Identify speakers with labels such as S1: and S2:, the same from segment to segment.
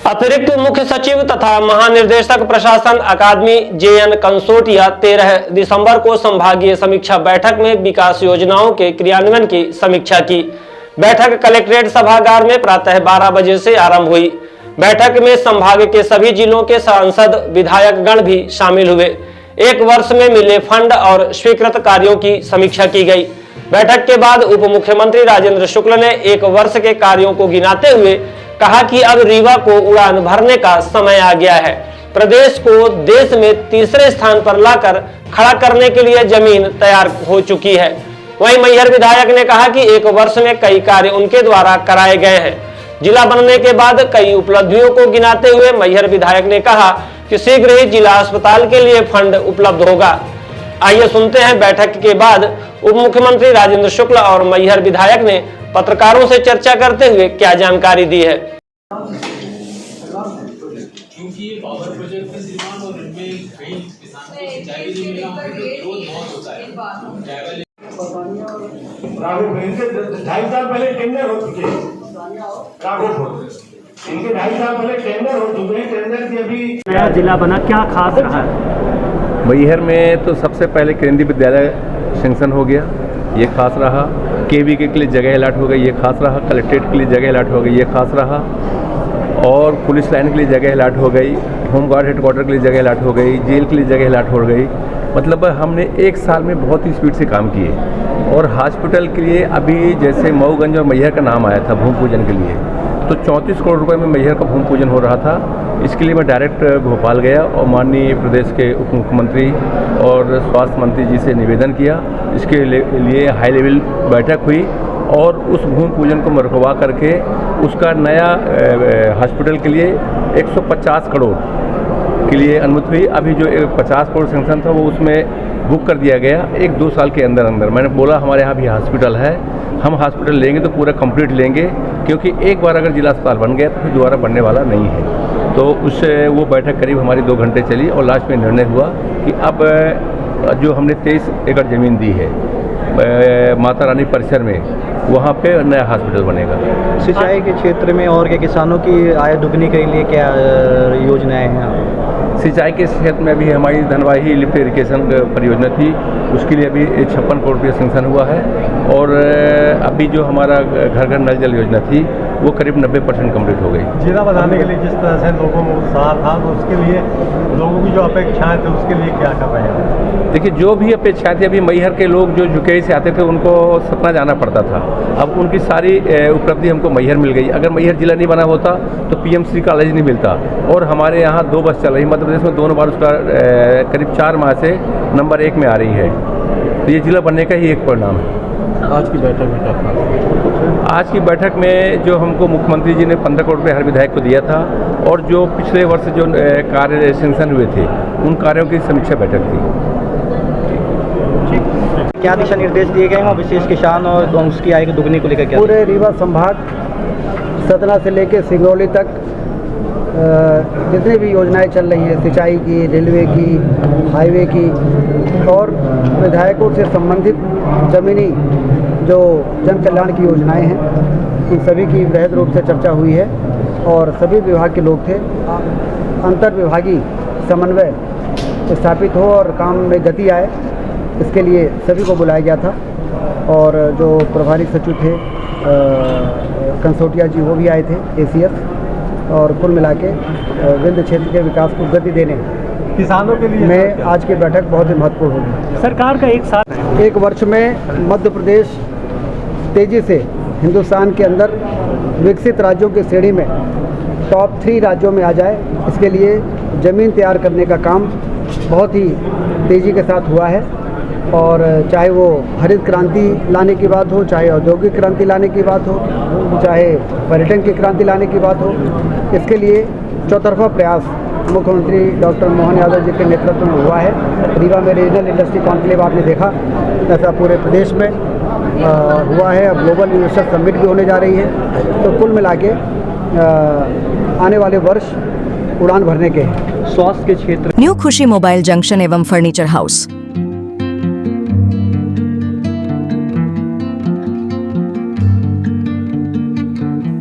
S1: अतिरिक्त मुख्य सचिव तथा महानिर्देशक प्रशासन अकादमी JN कंसोटिया 13 दिसंबर को संभागीय समीक्षा बैठक में विकास योजनाओं के क्रियान्वयन की समीक्षा की। बैठक कलेक्ट्रेट सभागार में प्रातः 12 बजे से आरंभ हुई। बैठक में संभाग के सभी जिलों के सांसद विधायक गण भी शामिल हुए। एक वर्ष में मिले फंड और स्वीकृत कार्यों की समीक्षा की गई। बैठक के बाद उप मुख्यमंत्री राजेंद्र शुक्ल ने एक वर्ष के कार्यों को गिनाते हुए कहा कि अब रीवा को उड़ान भरने का समय आ गया है। प्रदेश को देश में तीसरे स्थान पर लाकर खड़ा करने के लिए जमीन तैयार हो चुकी है। वहीं मैहर विधायक ने कहा कि एक वर्ष में कई कार्य उनके द्वारा कराए गए हैं। जिला बनने के बाद कई उपलब्धियों को गिनाते हुए मैहर विधायक ने कहा कि शीघ्र ही जिला अस्पताल के लिए फंड उपलब्ध होगा। आइए सुनते हैं बैठक के बाद उप मुख्यमंत्री राजेंद्र शुक्ल और मैहर विधायक ने पत्रकारों से चर्चा करते हुए क्या जानकारी दी है।
S2: क्योंकि ये पावर प्रोजेक्ट के निर्माण और इनमें कई किसानों को सिंचाई भी नहीं मिला, उनको विरोध बहुत होता है।
S3: 2.5 साल पहले टेंडर हो चुके हैं, इनके 2.5 साल पहले टेंडर हो चुके हैं। टेंडर की अभी
S4: नया जिला बना, क्या खास रहा है?
S5: मैहर में तो सबसे पहले केंद्रीय विद्यालय सेंक्शन हो गया, ये खास रहा। KVK के लिए जगह अलॉट हो गई, ये खास रहा। कलेक्ट्रेट के लिए जगह अलॉट हो गई, ये खास रहा। और पुलिस लाइन के लिए जगह अलॉट हो गई, होमगार्ड हेडक्वार्टर के लिए जगह अलॉट हो गई, जेल के लिए जगह अलॉट हो गई। मतलब हमने एक साल में बहुत ही स्पीड से काम किए। और हॉस्पिटल के लिए अभी जैसे मऊगंज और मैहर का नाम आया था भूमि पूजन के लिए, तो 34 करोड़ रुपए में मैहर का भूमि पूजन हो रहा था। इसके लिए मैं डायरेक्ट भोपाल गया और माननीय प्रदेश के उप मुख्यमंत्री और स्वास्थ्य मंत्री जी से निवेदन किया। इसके लिए हाई लेवल बैठक हुई और उस भूमि पूजन को मरकबा करके उसका नया हॉस्पिटल के लिए 150 करोड़ के लिए अनुमति हुई। अभी जो 50 करोड़ सेंक्शन था वो उसमें बुक कर दिया गया 1-2 साल के अंदर अंदर। मैंने बोला हमारे यहाँ भी हॉस्पिटल है, हम हॉस्पिटल लेंगे तो पूरा कंप्लीट लेंगे, क्योंकि एक बार अगर जिला अस्पताल बन गया तो फिर दोबारा बनने वाला नहीं है। तो उससे वो बैठक करीब हमारी 2 घंटे चली और लास्ट में निर्णय हुआ कि अब जो हमने 23 एकड़ ज़मीन दी है माता रानी परिसर में, वहाँ पे नया हॉस्पिटल बनेगा।
S4: सिंचाई के क्षेत्र में और क्या किसानों की आय दुगनी के लिए क्या योजनाएं हैं?
S5: सिंचाई के क्षेत्र में अभी हमारी धनवाही लिफ्ट इरिगेशन परियोजना थी, उसके लिए अभी 56 करोड़ रुपये सेंक्शन हुआ है। और अभी जो हमारा घर घर नल जल योजना थी वो करीब 90% कम्प्लीट हो गई।
S6: जिला बनाने के लिए जिस तरह से लोगों को उत्साह था, तो उसके लिए लोगों की जो अपेक्षाएं थी उसके लिए क्या कर रहे हैं?
S5: देखिए, जो भी अपेक्षाएं थी, अभी मैहर के लोग जो जुकेई से आते थे उनको सतना जाना पड़ता था। अब उनकी सारी उपलब्धि हमको मैहर मिल गई। अगर मैहर जिला नहीं बना होता तो PMC कॉलेज नहीं मिलता। और हमारे यहाँ 2 बस चल रही, मध्य प्रदेश में 2 बार उसका करीब 4 माह से नंबर 1 में आ रही है। तो ये जिला बनने का ही एक परिणाम है।
S6: आज की बैठक में क्या था?
S5: आज की बैठक में जो हमको मुख्यमंत्री जी ने 15 करोड़ रुपये हर विधायक को दिया था और जो पिछले वर्ष जो कार्य सेंक्शन हुए थे उन कार्यों की समीक्षा बैठक थी।
S4: क्या दिशा निर्देश दिए गए हैं विशेष किसान और उसकी आय की दुगनी को लेकर? क्या
S7: पूरे रीवा संभाग सतना से लेकर सिंगरौली तक जितनी भी योजनाएं चल रही हैं, सिंचाई की, रेलवे की, हाईवे की, और विधायकों से संबंधित ज़मीनी जो जन कल्याण की योजनाएं हैं, उन सभी की वृहद रूप से चर्चा हुई है। और सभी विभाग के लोग थे। अंतर विभागीय समन्वय स्थापित हो और काम में गति आए, इसके लिए सभी को बुलाया गया था। और जो प्रभारी सचिव थे कंसोटिया जी, वो भी आए थे, ACS। और कुल मिला के विंध्य क्षेत्र के विकास को गति देने
S6: किसानों के लिए
S7: में आज की बैठक बहुत ही महत्वपूर्ण होगी।
S4: सरकार का एक
S7: वर्ष में मध्य प्रदेश तेज़ी से हिंदुस्तान के अंदर विकसित राज्यों की श्रेणी में टॉप 3 राज्यों में आ जाए, इसके लिए ज़मीन तैयार करने का काम बहुत ही तेज़ी के साथ हुआ है। और चाहे वो हरित क्रांति लाने की बात हो, चाहे औद्योगिक क्रांति लाने की बात हो, चाहे पर्यटन की क्रांति लाने की बात हो, इसके लिए चौतरफा प्रयास मुख्यमंत्री डॉक्टर मोहन यादव जी के नेतृत्व में हुआ है। रीवा में रीजनल इंडस्ट्री कॉन्क्लेव आपने देखा, ऐसा पूरे प्रदेश में हुआ है। अब ग्लोबल इन्वेस्टर समिट भी होने जा रही है। तो कुल मिला के आने वाले वर्ष उड़ान भरने के
S4: स्वास्थ्य के क्षेत्र।
S8: न्यू खुशी मोबाइल जंक्शन एवं फर्नीचर हाउस,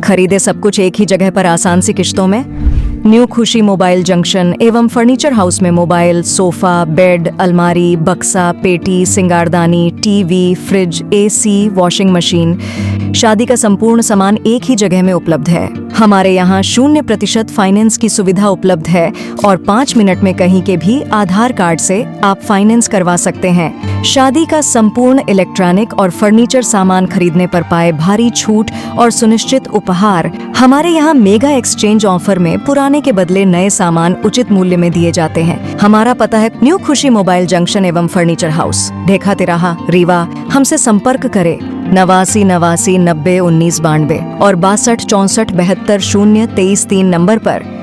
S8: खरीदे सब कुछ एक ही जगह पर आसान सी किश्तों में। न्यू खुशी मोबाइल जंक्शन एवं फर्नीचर हाउस में मोबाइल, सोफा, बेड, अलमारी, बक्सा, पेटी, सिंगारदानी, TV, fridge, AC, washing machine, शादी का संपूर्ण सामान एक ही जगह में उपलब्ध है। हमारे यहाँ 0% फाइनेंस की सुविधा उपलब्ध है और 5 मिनट में कहीं के भी आधार कार्ड से आप फाइनेंस करवा सकते हैं। शादी का संपूर्ण इलेक्ट्रॉनिक और फर्नीचर सामान खरीदने पर पाए भारी छूट और सुनिश्चित उपहार। हमारे यहाँ मेगा एक्सचेंज ऑफर में पुराने के बदले नए सामान उचित मूल्य में दिए जाते हैं। हमारा पता है न्यू खुशी मोबाइल जंक्शन एवं फर्नीचर हाउस, ढेखा तिराहा, रीवा। हमसे संपर्क करें 89 89 90 19 92 और 62 64 72 0 23 3 नंबर पर।